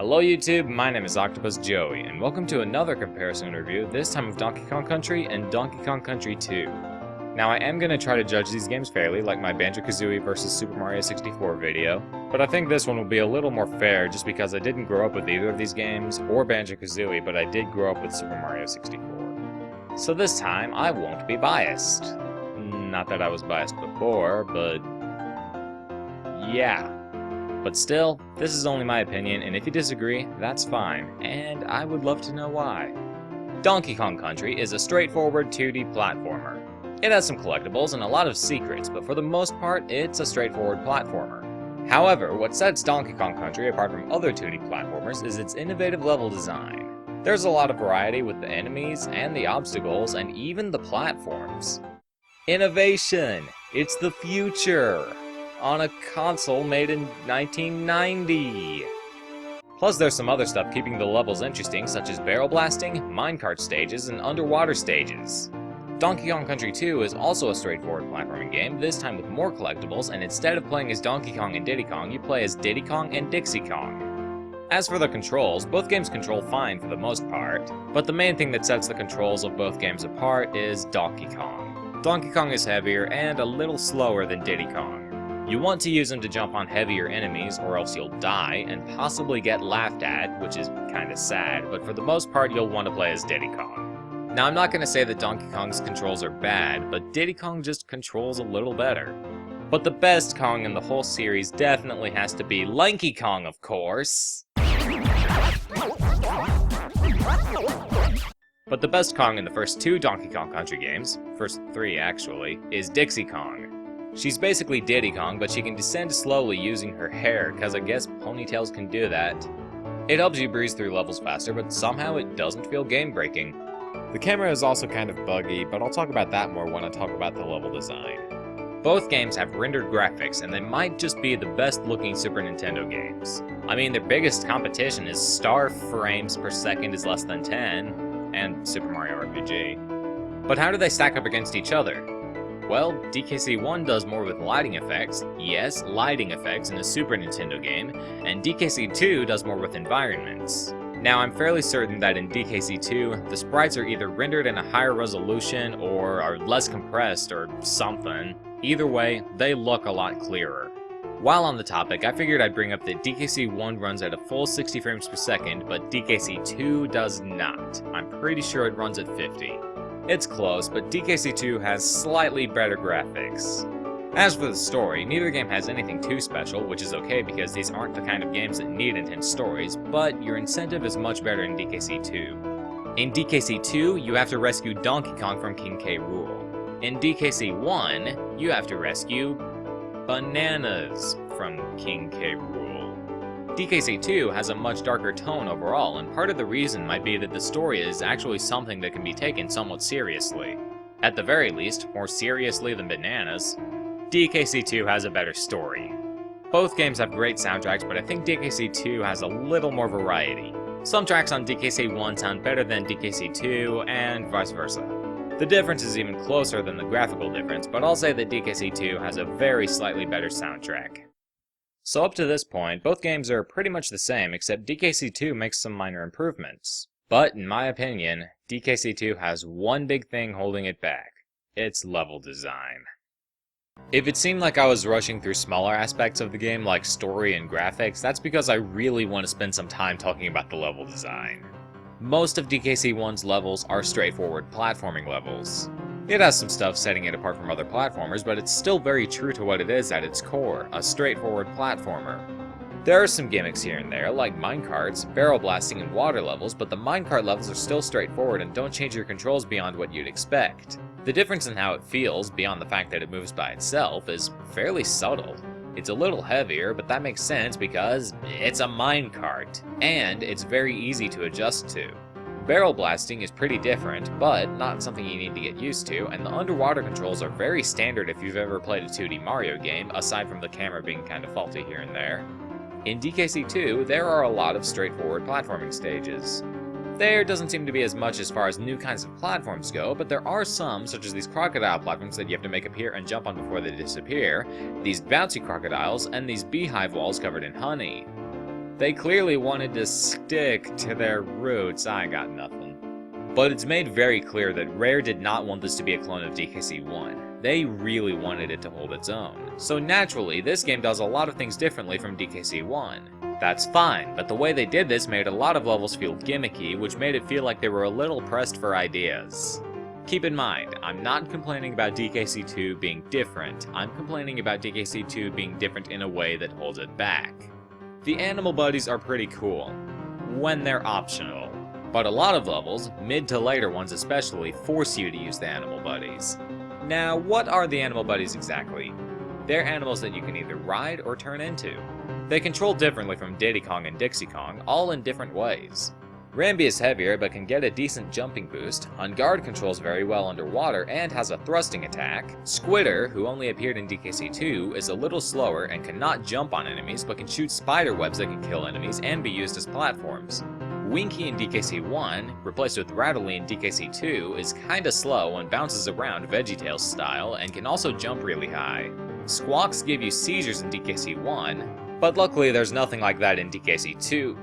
Hello YouTube, my name is Octopus Joey, and welcome to another comparison review, this time of Donkey Kong Country and Donkey Kong Country 2. Now I am going to try to judge these games fairly, like my Banjo-Kazooie vs Super Mario 64 video, but I think this one will be a little more fair just because I didn't grow up with either of these games, or Banjo-Kazooie, but I did grow up with Super Mario 64. So this time, I won't be biased. Not that I was biased before, but yeah. But still, this is only my opinion, and if you disagree, that's fine, and I would love to know why. Donkey Kong Country is a straightforward 2D platformer. It has some collectibles and a lot of secrets, but for the most part, it's a straightforward platformer. However, what sets Donkey Kong Country apart from other 2D platformers is its innovative level design. There's a lot of variety with the enemies, and the obstacles, and even the platforms. Innovation! It's the future! On a console made in 1990. Plus there's some other stuff keeping the levels interesting, such as barrel blasting, minecart stages, and underwater stages. Donkey Kong Country 2 is also a straightforward platforming game, this time with more collectibles, and instead of playing as Donkey Kong and Diddy Kong, you play as Diddy Kong and Dixie Kong. As for the controls, both games control fine for the most part, but the main thing that sets the controls of both games apart is Donkey Kong. Donkey Kong is heavier and a little slower than Diddy Kong. You want to use them to jump on heavier enemies or else you'll die and possibly get laughed at, which is kinda sad, but for the most part you'll want to play as Diddy Kong. Now I'm not gonna say that Donkey Kong's controls are bad, but Diddy Kong just controls a little better. But the best Kong in the whole series definitely has to be Lanky Kong, of course. But the best Kong in the first two Donkey Kong Country games, first three actually, is Dixie Kong. She's basically Diddy Kong, but she can descend slowly using her hair, cause I guess ponytails can do that. It helps you breeze through levels faster, but somehow it doesn't feel game-breaking. The camera is also kind of buggy, but I'll talk about that more when I talk about the level design. Both games have rendered graphics, and they might just be the best-looking Super Nintendo games. I mean, their biggest competition is star frames per second is less than 10, and Super Mario RPG. But how do they stack up against each other? Well, DKC1 does more with lighting effects, yes, lighting effects in a Super Nintendo game, and DKC2 does more with environments. Now, I'm fairly certain that in DKC2, the sprites are either rendered in a higher resolution or are less compressed or something. Either way, they look a lot clearer. While on the topic, I figured I'd bring up that DKC1 runs at a full 60 frames per second, but DKC2 does not. I'm pretty sure it runs at 50. It's close, but DKC2 has slightly better graphics. As for the story, neither game has anything too special, which is okay because these aren't the kind of games that need intense stories, but your incentive is much better in DKC2. In DKC2, you have to rescue Donkey Kong from King K. Rool. In DKC1, you have to rescue bananas from King K. Rool. DKC2 has a much darker tone overall, and part of the reason might be that the story is actually something that can be taken somewhat seriously. At the very least, more seriously than bananas. DKC2 has a better story. Both games have great soundtracks, but I think DKC2 has a little more variety. Some tracks on DKC1 sound better than DKC2, and vice versa. The difference is even closer than the graphical difference, but I'll say that DKC2 has a very slightly better soundtrack. So up to this point, both games are pretty much the same, except DKC2 makes some minor improvements. But in my opinion, DKC2 has one big thing holding it back. Its level design. If it seemed like I was rushing through smaller aspects of the game like story and graphics, that's because I really want to spend some time talking about the level design. Most of DKC1's levels are straightforward platforming levels. It has some stuff setting it apart from other platformers, but it's still very true to what it is at its core, a straightforward platformer. There are some gimmicks here and there, like minecarts, barrel blasting, and water levels, but the minecart levels are still straightforward and don't change your controls beyond what you'd expect. The difference in how it feels, beyond the fact that it moves by itself, is fairly subtle. It's a little heavier, but that makes sense because it's a minecart, and it's very easy to adjust to. Barrel blasting is pretty different, but not something you need to get used to, and the underwater controls are very standard if you've ever played a 2D Mario game, aside from the camera being kinda faulty here and there. In DKC2, there are a lot of straightforward platforming stages. There doesn't seem to be as much as far as new kinds of platforms go, but there are some, such as these crocodile platforms that you have to make appear and jump on before they disappear, these bouncy crocodiles, and these beehive walls covered in honey. They clearly wanted to stick to their roots. I got nothing. But it's made very clear that Rare did not want this to be a clone of DKC1. They really wanted it to hold its own. So naturally, this game does a lot of things differently from DKC1. That's fine, but the way they did this made a lot of levels feel gimmicky, which made it feel like they were a little pressed for ideas. Keep in mind, I'm not complaining about DKC2 being different, I'm complaining about DKC2 being different in a way that holds it back. The animal buddies are pretty cool, when they're optional. But a lot of levels, mid to later ones especially, force you to use the animal buddies. Now, what are the animal buddies exactly? They're animals that you can either ride or turn into. They control differently from Diddy Kong and Dixie Kong, all in different ways. Rambi is heavier but can get a decent jumping boost, Unguard controls very well underwater and has a thrusting attack, Squitter, who only appeared in DKC2, is a little slower and cannot jump on enemies but can shoot spider webs that can kill enemies and be used as platforms. Winky in DKC1, replaced with Rattly in DKC2, is kinda slow and bounces around VeggieTales style and can also jump really high. Squawks give you seizures in DKC1, but luckily there's nothing like that in DKC2.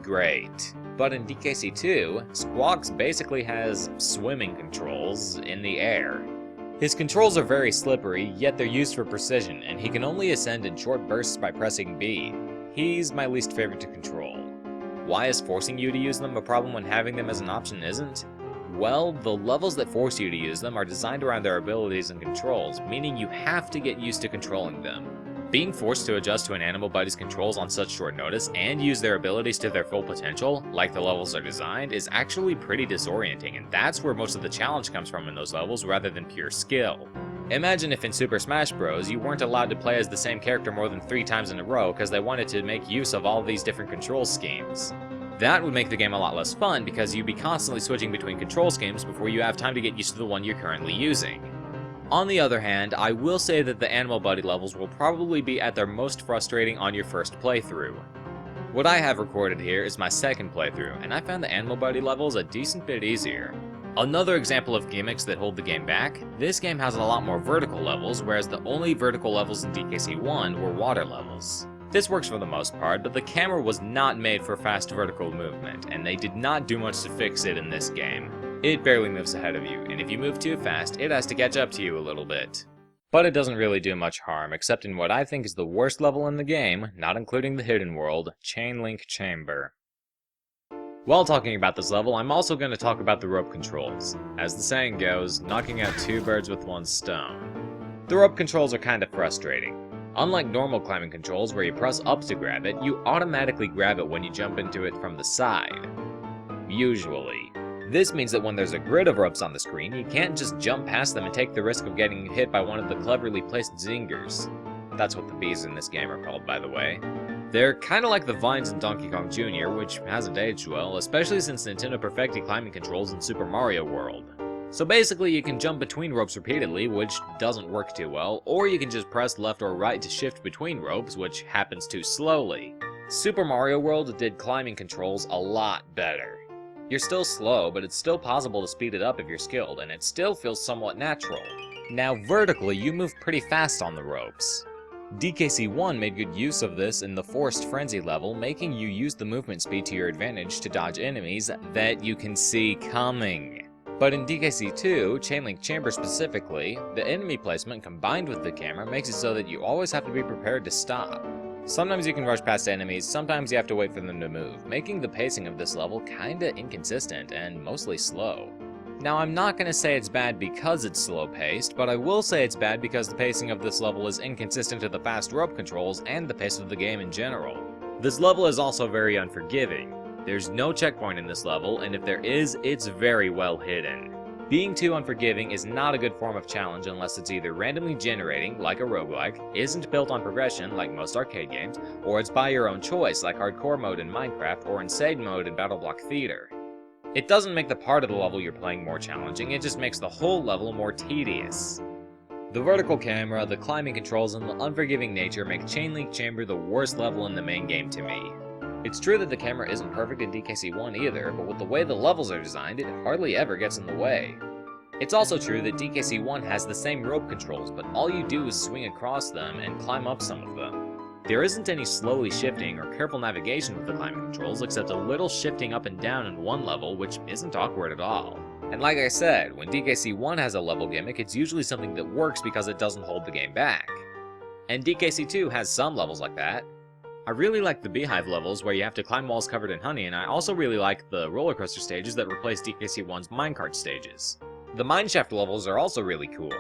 Great. But in DKC2, Squawks basically has swimming controls in the air. His controls are very slippery, yet they're used for precision, and he can only ascend in short bursts by pressing B. He's my least favorite to control. Why is forcing you to use them a problem when having them as an option isn't? Well, the levels that force you to use them are designed around their abilities and controls, meaning you have to get used to controlling them. Being forced to adjust to an animal buddy's controls on such short notice and use their abilities to their full potential, like the levels are designed, is actually pretty disorienting, and that's where most of the challenge comes from in those levels rather than pure skill. Imagine if in Super Smash Bros. You weren't allowed to play as the same character more than 3 times in a row because they wanted to make use of all these different control schemes. That would make the game a lot less fun because you'd be constantly switching between control schemes before you have time to get used to the one you're currently using. On the other hand, I will say that the Animal Buddy levels will probably be at their most frustrating on your first playthrough. What I have recorded here is my second playthrough, and I found the Animal Buddy levels a decent bit easier. Another example of gimmicks that hold the game back, this game has a lot more vertical levels, whereas the only vertical levels in DKC1 were water levels. This works for the most part, but the camera was not made for fast vertical movement, and they did not do much to fix it in this game. It barely moves ahead of you, and if you move too fast, it has to catch up to you a little bit. But it doesn't really do much harm, except in what I think is the worst level in the game, not including the hidden world, Chain Link Chamber. While talking about this level, I'm also going to talk about the rope controls. As the saying goes, knocking out 2 birds with 1 stone. The rope controls are kind of frustrating. Unlike normal climbing controls where you press up to grab it, you automatically grab it when you jump into it from the side. Usually. This means that when there's a grid of ropes on the screen, you can't just jump past them and take the risk of getting hit by one of the cleverly placed zingers. That's what the bees in this game are called, by the way. They're kinda like the vines in Donkey Kong Jr., which hasn't aged well, especially since Nintendo perfected climbing controls in Super Mario World. So basically you can jump between ropes repeatedly, which doesn't work too well, or you can just press left or right to shift between ropes, which happens too slowly. Super Mario World did climbing controls a lot better. You're still slow, but it's still possible to speed it up if you're skilled, and it still feels somewhat natural. Now vertically, you move pretty fast on the ropes. DKC1 made good use of this in the Forced Frenzy level, making you use the movement speed to your advantage to dodge enemies that you can see coming. But in DKC2, Chain Link Chamber specifically, the enemy placement combined with the camera makes it so that you always have to be prepared to stop. Sometimes you can rush past enemies, sometimes you have to wait for them to move, making the pacing of this level kinda inconsistent and mostly slow. Now I'm not gonna say it's bad because it's slow paced, but I will say it's bad because the pacing of this level is inconsistent to the fast rope controls and the pace of the game in general. This level is also very unforgiving. There's no checkpoint in this level, and if there is, it's very well hidden. Being too unforgiving is not a good form of challenge unless it's either randomly generating, like a roguelike, isn't built on progression, like most arcade games, or it's by your own choice, like hardcore mode in Minecraft, or insane mode in BattleBlock Theater. It doesn't make the part of the level you're playing more challenging, it just makes the whole level more tedious. The vertical camera, the climbing controls, and the unforgiving nature make Chain Link Chamber the worst level in the main game to me. It's true that the camera isn't perfect in DKC1 either, but with the way the levels are designed, it hardly ever gets in the way. It's also true that DKC1 has the same rope controls, but all you do is swing across them and climb up some of them. There isn't any slowly shifting or careful navigation with the climbing controls except a little shifting up and down in one level, which isn't awkward at all. And like I said, when DKC1 has a level gimmick, it's usually something that works because it doesn't hold the game back. And DKC2 has some levels like that. I really like the Beehive levels where you have to climb walls covered in honey, and I also really like the roller coaster stages that replace DKC1's minecart stages. The mineshaft levels are also really cool.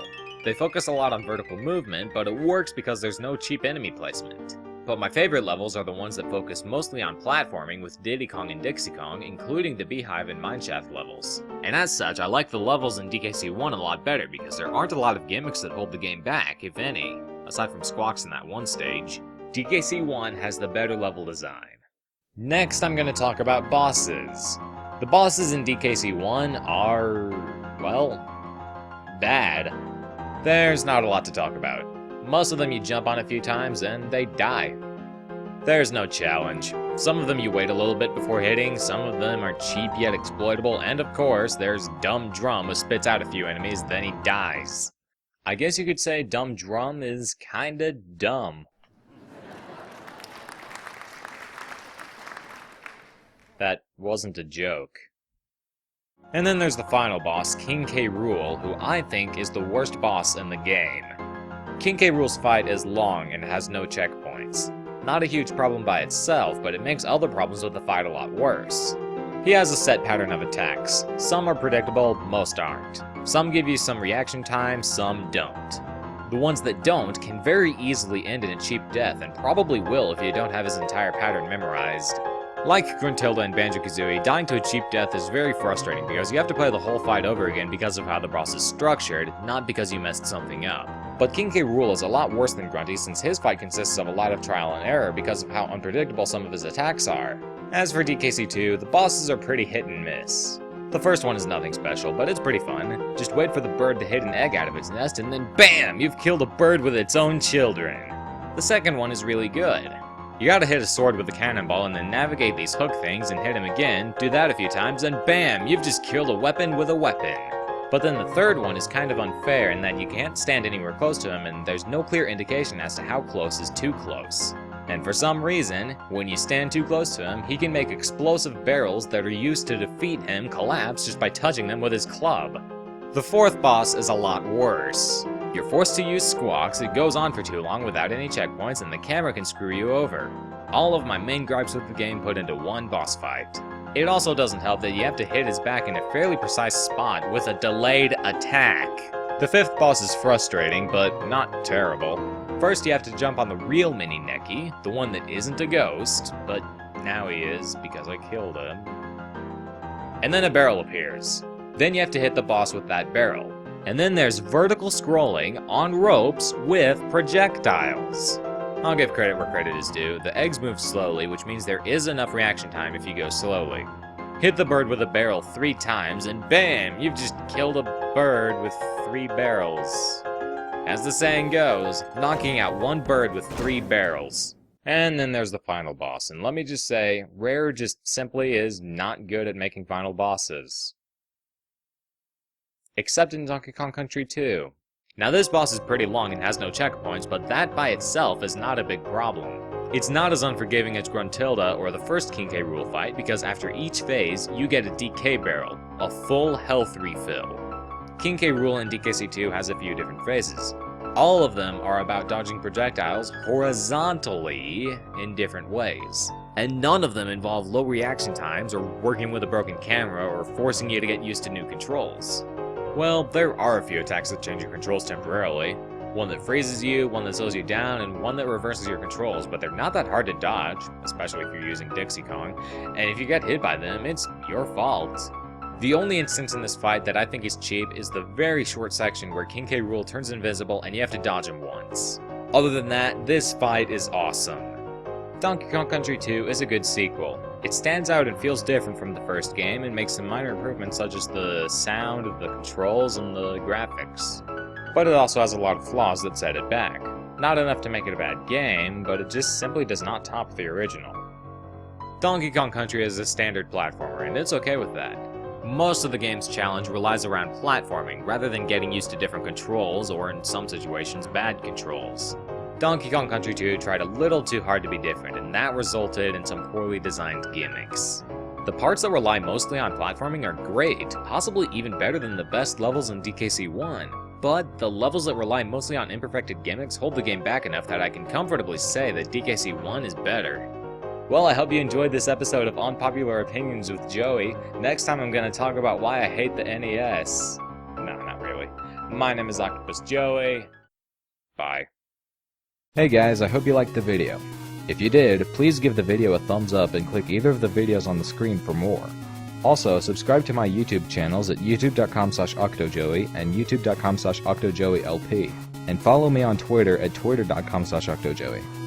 They focus a lot on vertical movement, but it works because there's no cheap enemy placement. But my favorite levels are the ones that focus mostly on platforming with Diddy Kong and Dixie Kong, including the Beehive and mineshaft levels. And as such, I like the levels in DKC1 a lot better because there aren't a lot of gimmicks that hold the game back, if any, aside from squawks in that one stage. DKC1 has the better level design. Next, I'm going to talk about bosses. The bosses in DKC1 are, well, bad. There's not a lot to talk about. Most of them you jump on a few times and they die. There's no challenge. Some of them you wait a little bit before hitting, some of them are cheap yet exploitable, and of course, there's Dumb Drum who spits out a few enemies, then he dies. I guess you could say Dumb Drum is kinda dumb. That wasn't a joke. And then there's the final boss, King K. Rool, who I think is the worst boss in the game. King K. Rool's fight is long and has no checkpoints. Not a huge problem by itself, but it makes other problems with the fight a lot worse. He has a set pattern of attacks. Some are predictable, most aren't. Some give you some reaction time, some don't. The ones that don't can very easily end in a cheap death, and probably will if you don't have his entire pattern memorized. Like Gruntilda and Banjo-Kazooie, dying to a cheap death is very frustrating because you have to play the whole fight over again because of how the boss is structured, not because you messed something up. But King K. Rool is a lot worse than Grunty since his fight consists of a lot of trial and error because of how unpredictable some of his attacks are. As for DKC2, the bosses are pretty hit and miss. The first one is nothing special, but it's pretty fun. Just wait for the bird to hit an egg out of its nest and then BAM! You've killed a bird with its own children. The second one is really good. You gotta hit a sword with a cannonball and then navigate these hook things and hit him again, do that a few times, and BAM! You've just killed a weapon with a weapon. But then the third one is kind of unfair in that you can't stand anywhere close to him and there's no clear indication as to how close is too close. And for some reason, when you stand too close to him, he can make explosive barrels that are used to defeat him collapse just by touching them with his club. The fourth boss is a lot worse. You're forced to use squawks, it goes on for too long without any checkpoints, and the camera can screw you over. All of my main gripes with the game put into one boss fight. It also doesn't help that you have to hit his back in a fairly precise spot with a delayed attack. The fifth boss is frustrating, but not terrible. First you have to jump on the real Mini Neki, the one that isn't a ghost, but now he is because I killed him. And then a barrel appears. Then you have to hit the boss with that barrel. And then there's vertical scrolling on ropes with projectiles. I'll give credit where credit is due. The eggs move slowly, which means there is enough reaction time if you go slowly. Hit the bird with a barrel 3 times and BAM! You've just killed a bird with 3 barrels. As the saying goes, knocking out one bird with 3 barrels. And then there's the final boss, and let me just say, Rare just simply is not good at making final bosses. Except in Donkey Kong Country 2. Now this boss is pretty long and has no checkpoints, but that by itself is not a big problem. It's not as unforgiving as Gruntilda or the first King K. Rool fight, because after each phase, you get a DK barrel, a full health refill. King K. Rool in DKC2 has a few different phases. All of them are about dodging projectiles horizontally in different ways. And none of them involve low reaction times or working with a broken camera or forcing you to get used to new controls. Well, there are a few attacks that change your controls temporarily. One that freezes you, one that slows you down, and one that reverses your controls, but they're not that hard to dodge, especially if you're using Dixie Kong, and if you get hit by them, it's your fault. The only instance in this fight that I think is cheap is the very short section where King K. Rool turns invisible and you have to dodge him once. Other than that, this fight is awesome. Donkey Kong Country 2 is a good sequel. It stands out and feels different from the first game and makes some minor improvements such as the sound, the controls, and the graphics. But it also has a lot of flaws that set it back. Not enough to make it a bad game, but it just simply does not top the original. Donkey Kong Country is a standard platformer, and it's okay with that. Most of the game's challenge relies around platforming, rather than getting used to different controls, or in some situations, bad controls. Donkey Kong Country 2 tried a little too hard to be different, and that resulted in some poorly designed gimmicks. The parts that rely mostly on platforming are great, possibly even better than the best levels in DKC 1, but the levels that rely mostly on imperfected gimmicks hold the game back enough that I can comfortably say that DKC 1 is better. Well, I hope you enjoyed this episode of Unpopular Opinions with Joey. Next time I'm going to talk about why I hate the NES. No, not really. My name is Octopus Joey. Bye. Hey guys, I hope you liked the video. If you did, please give the video a thumbs up and click either of the videos on the screen for more. Also, subscribe to my YouTube channels at youtube.com/octojoey and youtube.com/octojoeylp, and follow me on Twitter at twitter.com/octojoey.